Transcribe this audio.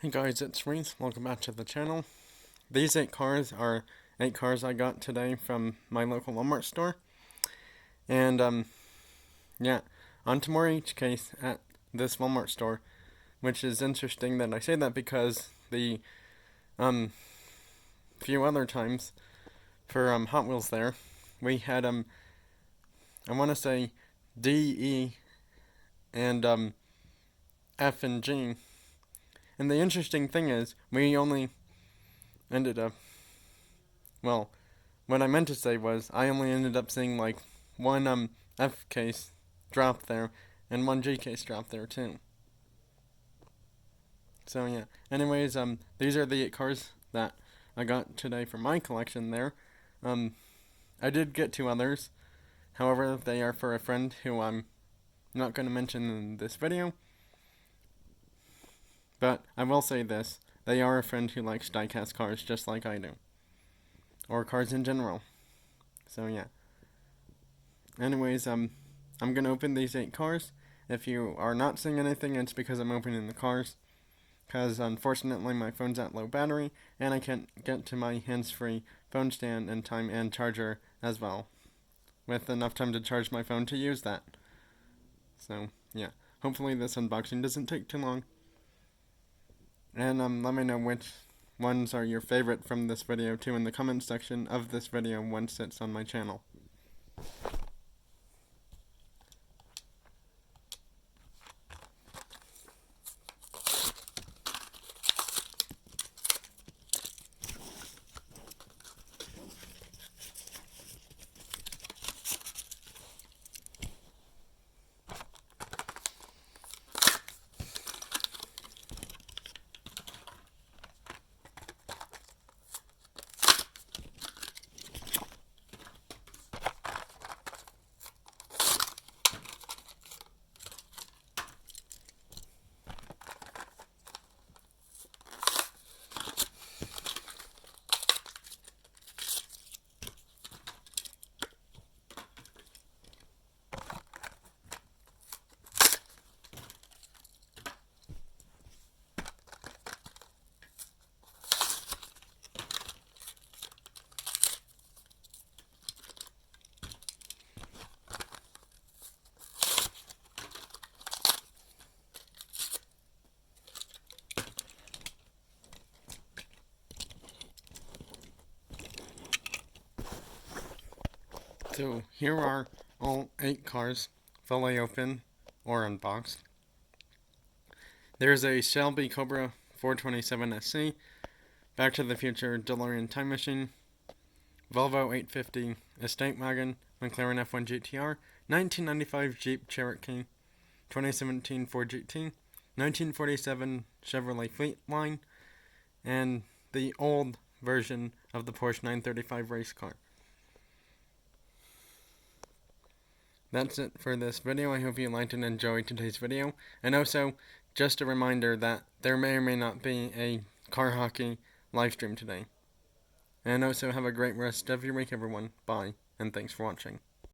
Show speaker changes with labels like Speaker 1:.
Speaker 1: Hey guys, it's Reese. Welcome back to the channel. These 8 cars are 8 cars I got today from my local Walmart store. And, yeah, on to more each case at this Walmart store, which is interesting that I say that because the, few other times for, Hot Wheels there, we had, I want to say D, E, and, F and G. And the interesting thing is, we only ended up, well, what I meant to say was, I only ended up seeing like one F case drop there, and one G case drop there too. So yeah. Anyways, these are the 8 cars that I got today for my collection there. I did get 2 others. However, they are for a friend who I'm not going to mention in this video. But I will say this, they are a friend who likes diecast cars just like I do. Or cars in general. So yeah. Anyways, I'm going to open these 8 cars. If you are not seeing anything, it's because I'm opening the cars. Because unfortunately my phone's at low battery, and I can't get to my hands-free phone stand in time and charger as well. With enough time to charge my phone to use that. So, yeah. Hopefully this unboxing doesn't take too long. And let me know which ones are your favorite from this video too in the comments section of this video once it's on my channel. So here are all 8 cars fully open or unboxed. There's a Shelby Cobra 427 SC, Back to the Future DeLorean Time Machine, Volvo 850 Estate Wagon, McLaren F1 GTR, 1995 Jeep Cherokee, 2017 Ford GT, 1947 Chevrolet Fleetline, and the old version of the Porsche 935 race car. That's it for this video. I hope you liked and enjoyed today's video. And also, just a reminder that there may or may not be a car hockey live stream today. And also, have a great rest of your week, everyone. Bye, and thanks for watching.